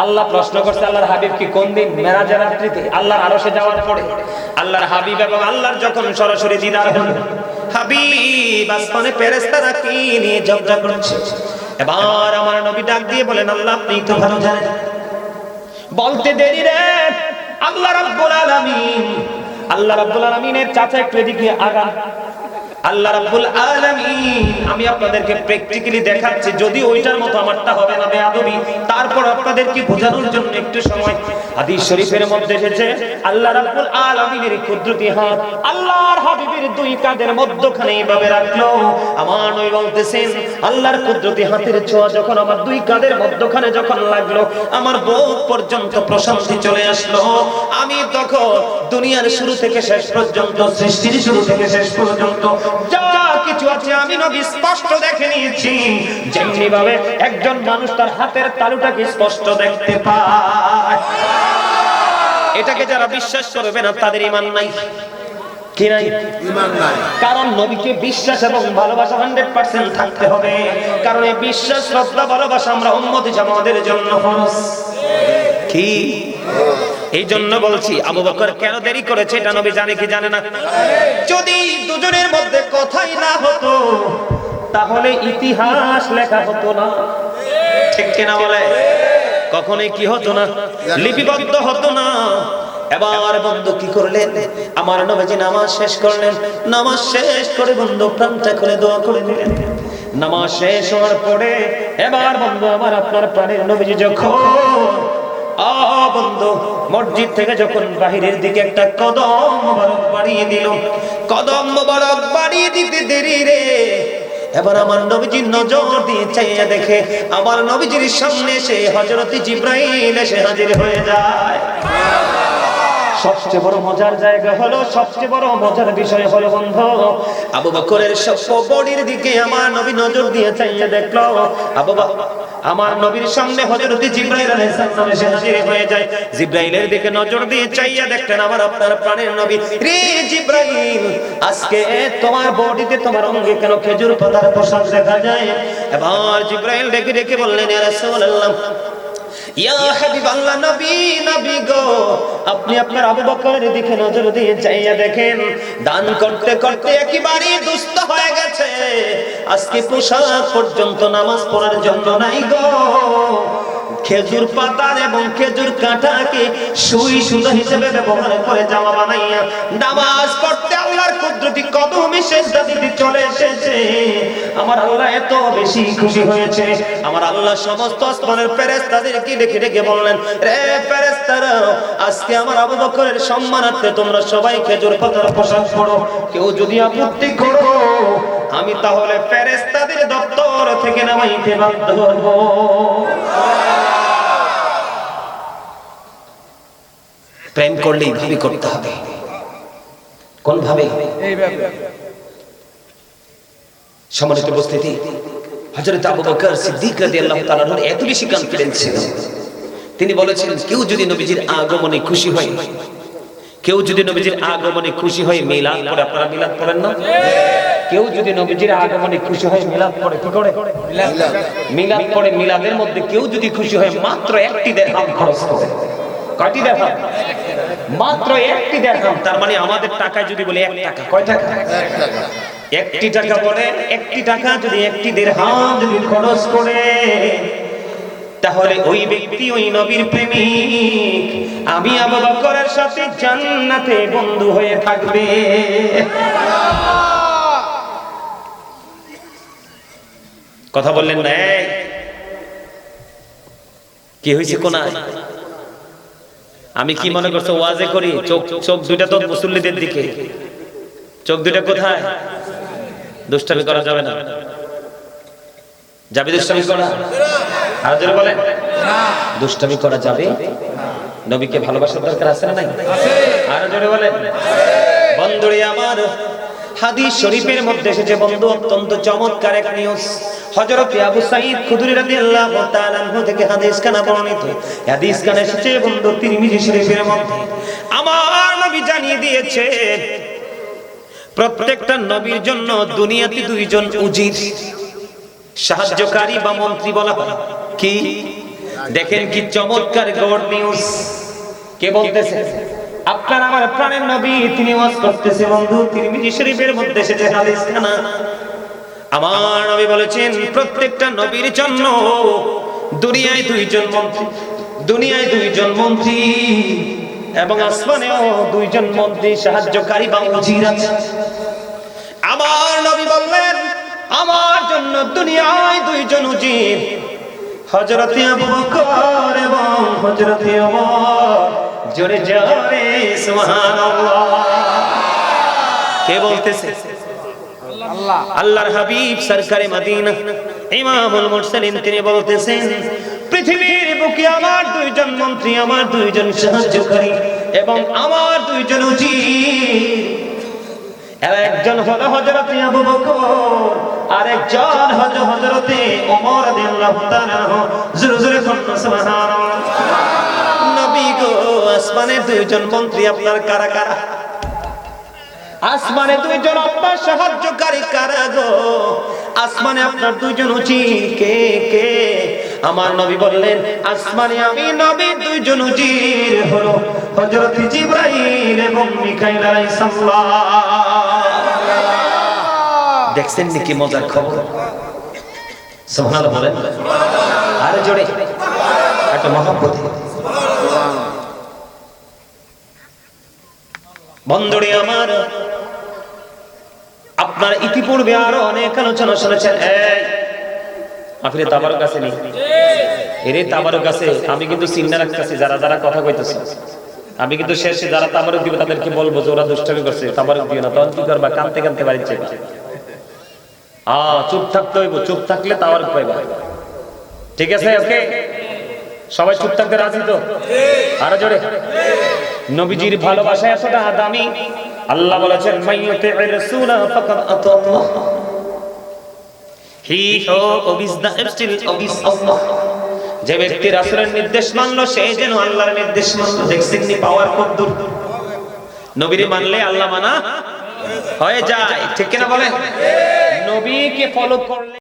আল্লাহ প্রশ্ন করছে আল্লাহর হাবিব কি কোন দিন? মেরাজের রাত্রিতে আল্লাহর আরশে যাওয়ার পরে আল্লাহর হাবিব এবং আল্লাহর যখন সরাসরি দিদার হলো, হাবিব আসমানে ফেরেশতারা কি নিয়ে ঝগড়া করছে। এবার আমার নবী ডাক দিয়ে বলেন, আল্লাহ আপনি তো ভালো জানেন। বলতে দেরি রে, আল্লাহ রাব্বুল আলামিনের চাচা একটু এদিকে আগান। আল্লাহ রাব্বুল আলামিন আমি আপনাদেরকে প্র্যাকটিক্যালি দেখাচ্ছি, যদি ওইটার মতো আমারটা হবে না বেয়াদবি, তারপর আপনাদেরকে বোঝানোর জন্য একটু সময়। হাদিস শরীফের মধ্যে এসেছে আল্লাহ রাব্বুল আলামিনের কুদরতি হাত আল্লাহর হাবিবের দুই কাঁধের মধ্যখানে এইভাবে রাখলো। আমার নবী বলতেছেন আল্লাহর কুদরতি হাতের ছোঁয়া যখন আমার দুই কাঁধের মধ্যখানে যখন লাগলো, আমার বুক পর্যন্ত প্রশান্তি চলে আসলো। আমি তখন দুনিয়ার শুরু থেকে শেষ পর্যন্ত, সৃষ্টির শুরু থেকে শেষ পর্যন্ত যা কিছু আছে আমি নবী স্পষ্ট দেখে নিয়েছি। যেমনি ভাবে একজন মানুষ তার হাতের তালুটাকে স্পষ্ট দেখতে পায়, এটাকে যারা বিশ্বাস করবে না তাদের ঈমান নাই। কি নাই? ঈমান নাই। কারণ নবীকে বিশ্বাস এবং ভালোবাসা 100% থাকতে হবে। কারণ এই বিশ্বাস, শ্রদ্ধা, ভালোবাসা আমরা উম্মত হিসেবে আমাদের জন্য ফরজ। কি এই জন্য বলছি আবু বকর কেন দেরি করেছে এটা নবী জানে কি জানে না? যদি দুজনের মধ্যে কথাই না হতো তাহলে ইতিহাস লেখা হতো না, ঠিক কিনা বলে? কখনোই কি হতো না? লিপিবদ্ধ হতো না। এবার বন্ধু কি করলেন? আমার নবীজি নামাজ শেষ করলেন। নামাজ শেষ করে বন্ধু প্রাণটা খুলে দোয়া করে দিলেন। নামাজ শেষ হওয়ার পরে এবার বন্ধু আমার আপনার প্রাণের নবীজি যখন বন্ধু মসজিদ থেকে যখন বাহিরের দিকে একটা কদম মোবারক বাড়িয়ে দিল, কদম মোবারক বাড়িয়ে দিতে দেরি রে, এবার আমার নবীজি নজর দিয়ে চাইয়া দেখে আমার নবীজির সামনে এসে হযরত জিবরাইল এসে হাজির হয়ে যায়। সবচেয়ে বড় মজার জায়গা হলো, সবচেয়ে বড় মজার বিষয় হলো বন্ধু, আবু বকরের সব বডির দিকে আমার নবী নজর দিয়ে চাইয়া দেখলো। আমার নবীর সামনে হযরত জিবরাইল আলাইহিস সালাম এসে হাজির হয়ে যায়। জিবরাইলের দিকে নজর দিয়ে চাইয়া দেখলেন আমার আপনার প্রাণের নবী। রে জিবরাইল, আজকে তোমার বডিতে, তোমার অঙ্গে কেন খেজুর পাতার পোশাক দেখা যায়? এবার জিবরাইল ডেকে ডেকে বললেন, ইয়া রাসূলুল্লাহ, ইয়া হাবিবাল্লাহ, নবী গো, আপনি আপনার আবু বকরের দিকে নজর দিয়ে চাইয়া দেখেন, দান করতে করতে একেবারে দুস্থ হয়ে গেছে। আজকে পোশাক পর্যন্ত নামাজ পড়ার জন্য নাই গো। খেজুর পাতা এবং খেজুর কাঁটাকে সুই সুতা হিসেবে ব্যবহার করে জামা বানাইয়া নামাজ পড়তে আল্লাহর কুদরতি কদমে সেজদা দিতে চলে এসেছে। আমার আল্লাহ এত বেশি খুশি হয়েছে, আমার আল্লাহ সমস্ত আসমানের ফেরেশতাদেরকে ডেকে ডেকে বললেন, রে ফেরেশতারা, আজকে আমার আবু বকরের সম্মানার্থে তোমরা সবাই খেজুর পাতার পোশাক পরো। কেউ যদি আপত্তি করো আমি তাহলে ফেরেশতাদের দপ্তর থেকে নামাইতে বাধ্য হব। প্রেম করলে এইভাবে করতে হবে। কোন ভাবে? সম্মানিত উপস্থিতি, হযরত আবু বকর সিদ্দিক রাদিয়াল্লাহু তাআলা এত বেশি কনফিডেন্স ছিল, তিনি বলেছেন কেউ যদি নবীজির আগমনে খুশি হয়, কেউ যদি নবীজির আগমনে খুশি হয় মিলাদ পড়ে। আপনারা মিলাদ পড়েন না? কেউ যদি নবীজির আগমনে খুশি হয় মিলাদ পড়ে। কি করে? মিলাদ পড়ে। মিলাদের মধ্যে কেউ যদি খুশি হয় মাত্র একটি দিরহাম খরচ করে। কয়টি দিরহাম? মাত্র একটি দিরহাম। তার মানে আমাদের টাকায় যদি বলি 1 টাকা, কয় টাকা? 1 টাকা। একটি টাকা বলে, একটি টাকা যদি একটি দিরহাম যদি খরচ করে, তাহলে ওই ব্যক্তি ওই নবীর প্রেমিক, আমি আবু বকরের সাথে জান্নাতে বন্ধু হয়ে থাকবে। কথা বললেন না? কি হয়েছে কোনায়? আমি কি মনে করছো ওয়াজে করি? চোখ দুইটা তো মুসল্লিদের দিকে। চোখ দুইটা কোথায়? দুষ্টামি করা যাবে না। যাবে দুষ্টামি করা? আর জোরে বলেন, দুষ্টামি করা যাবে? নবীকে ভালোবাসার দরকার আছে না নাই? আছে। আর জোরে বলেন। বন্ধুরে আমার, হাদিস শরীফের মধ্যে এসেছে বন্ধু অত্যন্ত চমৎকার এক নিউজ। হযরত আবু সাঈদ খুদরি রাদিয়াল্লাহু তাআলা আনহু থেকে হাদিস খানা বর্ণিত। হাদিস খানা এসেছে বন্ধু তিরমিজি শরীফের মধ্যে। আমার নবী জানিয়ে দিয়েছে প্রত্যেকটা নবীর জন্য দুনিয়াতে 2 জন উজির, সাহায্যকারী বা মন্ত্রী বলা হয়। কি? দেখেন কি চমৎকার গুড নিউজ। কে বলতেছে? আপনার আমার প্রাণের নবী, তিনি ওয়াজ করতেছে বন্ধু। তিরমিজি শরীফের মধ্যে এসেছে হাদিস খানা। আমার নবী বলেছেন প্রত্যেকটা নবীর জন্য দুনিয়ায় দুইজন মন্ত্রী এবং আসমানেও দুইজন মন্ত্রী সাহায্যকারী বা উজির আছে। আমার নবী বললেন আমার জন্য দুনিয়ায় দুইজন উজির, হযরতে আবু বকর এবং হযরতে ওমর। জোরে জোরে সুবহানাল্লাহ। কে বলতেছে? আল্লাহ। আল্লাহর হাবিব সরকারে মদিনা ইমামুল মুরসালিন তিনি বলতেছেন পৃথিবীর বুকে আমার দুইজন মন্ত্রী, আমার দুইজন সাহায্যকারী এবং আমার দুইজন উজির। একজন হলো হযরতে আবু বকর আর একজন হলো হযরতে ওমর রাদিয়াল্লাহু তাআলা। জোরে জোরে সুবহানাল্লাহ। নবী গো, আসমানে দুইজন মন্ত্রী আপনার কারা কারা? আসমানে দুইজন আপনার সাহায্যকারী কারা গো? আসমানে আপনার দুইজন উজির কে কে? আমার নবী বললেন আসমানে আমি নবী দুইজন উজির হলো হযরত জিবরাইল এবং মিকাইল আলাইহিস সালাম। দেখছেন নাকি মজার খবর? সুবহানাল্লাহ বলেন আরে জোরে একটা মহব্বতে। বন্ধুরে আমার, আপনারা ইতিপূর্বে আরো অনেক আলোচনা শুনেছেন। এই আপনি তাবারক আছে নি? এরে তাবারক আছে। আমি কিন্তু চিন্তা রাখতেছি যারা যারা কথা কইতেছে, আমি কিন্তু শেষে যারা তাবারক দিবে তাদেরকে বলবো যে ওরা দুষ্টামি করছে, তাবারক দিও না। তখন কি করবা? কানতে কানতে বাড়ি যাবা। চুপ থাকতে হইব। চুপ থাকলে তাবারক পাইবা। ঠিক আছে? ওকে, সবাই চুপ থাকতে রাজি তো? আরো জোরে। নবীজির ভালোবাসা এতটা দামি, আল্লাহ বলেছেন মাইয়ুতির রাসূলা ফাকাদ আতাল্লাহ। হি হো ওবিস দা এফসিল ওবিস আল্লাহ। যে ব্যক্তি রাসূলের নির্দেশ মানলো সে যেন আল্লাহর নির্দেশ মানলো। দেখছেন নি পাওয়ার কদ্দুর? নবীরে মানলে আল্লাহ মানা হয়ে যায়। ঠিক কিনা বলেন? নবীকে ফলো করলে